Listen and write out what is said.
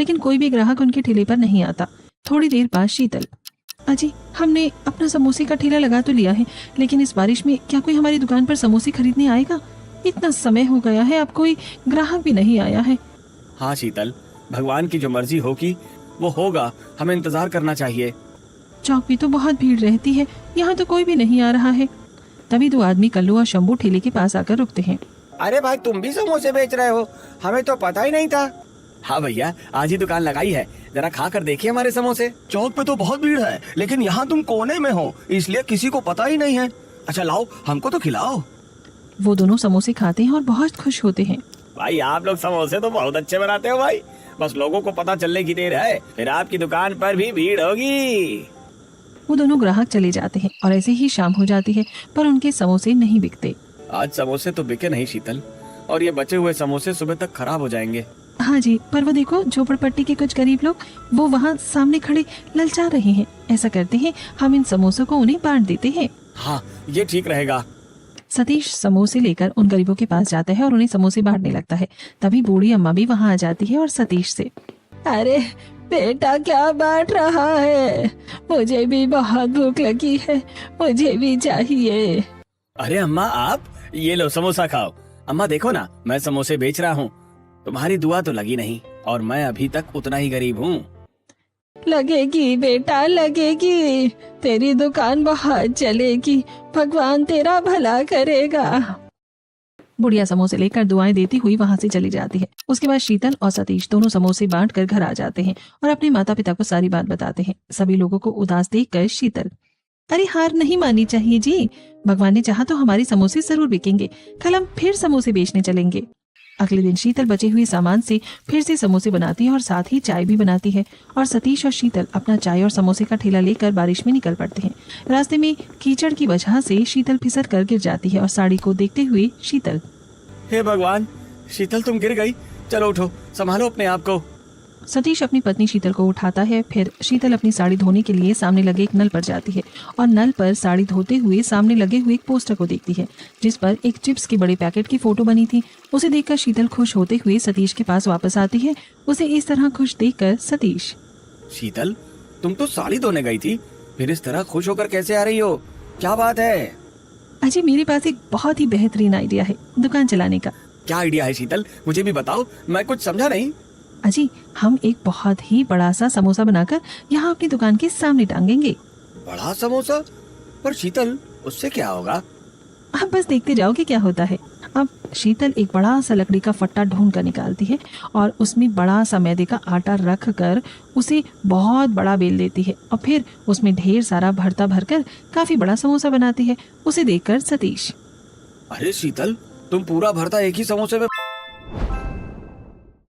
लेकिन कोई भी ग्राहक उनके ठेले पर नहीं आता। थोड़ी देर बाद शीतल, अजी हमने अपना समोसे का ठेला लगा तो लिया है, लेकिन इस बारिश में क्या कोई हमारी दुकान पर समोसे खरीदने आएगा? इतना समय हो गया है, अब कोई ग्राहक भी नहीं आया है। हाँ शीतल, भगवान की जो मर्जी होगी वो होगा, हमें इंतजार करना चाहिए। चौक पे तो बहुत भीड़ रहती है, यहाँ तो कोई भी नहीं आ रहा है। तभी दो आदमी कल्लू और शंभू ठेले के पास आकर रुकते हैं। अरे भाई, तुम भी समोसे बेच रहे हो? हमें तो पता ही नहीं था। हाँ भैया, आज ही दुकान लगाई है, जरा खा कर देखिए हमारे समोसे। चौक पे तो बहुत भीड़ है, लेकिन यहाँ तुम कोने में हो, इसलिए किसी को पता ही नहीं है। अच्छा लाओ, हमको तो खिलाओ। वो दोनों समोसे खाते हैं और बहुत खुश होते हैं। भाई आप लोग समोसे तो बहुत अच्छे बनाते हो भाई, बस लोगों को पता चलने की देर है, फिर आपकी दुकान पर भी भीड़ होगी। वो दोनों ग्राहक चले जाते हैं और ऐसे ही शाम हो जाती है, पर उनके समोसे नहीं बिकते। आज समोसे तो बिके नहीं शीतल, और ये बचे हुए समोसे सुबह तक खराब हो जाएंगे। हाँ जी, पर वो देखो झोपड़पट्टी के कुछ गरीब लोग वो वहाँ सामने खड़े ललचा रहे हैं। ऐसा करते हैं, हम इन समोसों को उन्हें बांट देते हैं। हाँ, ये ठीक रहेगा। सतीश समोसे लेकर उन गरीबों के पास जाता है और उन्हें समोसे बांटने लगता है। तभी बूढ़ी अम्मा भी वहाँ आ जाती है और सतीश से, अरे बेटा क्या बांट रहा है? मुझे भी बहुत भूख लगी है, मुझे भी चाहिए। अरे अम्मा, आप ये लो समोसा खाओ। अम्मा देखो ना, मैं समोसे बेच रहा हूँ, तुम्हारी दुआ तो लगी नहीं, और मैं अभी तक उतना ही गरीब हूँ। लगेगी बेटा लगेगी, तेरी दुकान बहुत चलेगी, भगवान तेरा भला करेगा। बुढ़िया समोसे लेकर दुआएं देती हुई वहां से चली जाती है। उसके बाद शीतल और सतीश दोनों समोसे बांटकर घर आ जाते हैं और अपने माता पिता को सारी बात बताते हैं। सभी लोगों को उदास देखकर शीतल, अरे हार नहीं माननी चाहिए जी, भगवान ने चाहा तो हमारे समोसे जरूर बिकेंगे, कल हम फिर समोसे बेचने चलेंगे। अगले दिन शीतल बचे हुए सामान से फिर से समोसे बनाती है और साथ ही चाय भी बनाती है, और सतीश और शीतल अपना चाय और समोसे का ठेला लेकर बारिश में निकल पड़ते हैं। रास्ते में कीचड़ की वजह से शीतल फिसल कर गिर जाती है और साड़ी को देखते हुए शीतल, हे भगवान, शीतल तुम गिर गई, चलो उठो, संभालो अपने आप को। सतीश अपनी पत्नी शीतल को उठाता है। फिर शीतल अपनी साड़ी धोने के लिए सामने लगे एक नल पर जाती है और नल पर साड़ी धोते हुए सामने लगे हुए एक पोस्टर को देखती है, जिस पर एक चिप्स के बड़े पैकेट की फोटो बनी थी। उसे देखकर शीतल खुश होते हुए सतीश के पास वापस आती है। उसे इस तरह खुश देखकर सतीश, शीतल, तुम तो साड़ी धोने गई थी, फिर इस तरह खुश होकर कैसे आ रही हो? क्या बात है? अजय मेरे पास एक बहुत ही बेहतरीन आइडिया है दुकान चलाने का। क्या आइडिया है शीतल, मुझे भी बताओ, मैं कुछ समझा नहीं। अजी हम एक बहुत ही बड़ा सा समोसा बनाकर यहाँ अपनी दुकान के सामने टांगेंगे। बड़ा समोसा? पर शीतल, उससे क्या होगा? आप बस देखते जाओ कि क्या होता है। अब शीतल एक बड़ा सा लकड़ी का फट्टा ढूंढ कर निकालती है और उसमें बड़ा सा मैदे का आटा रख कर उसे बहुत बड़ा बेल देती है और फिर उसमें ढेर सारा भरता भरकर काफी बड़ा समोसा बनाती है। उसे देखकर सतीश, अरे शीतल, तुम पूरा भरता एक ही समोसे में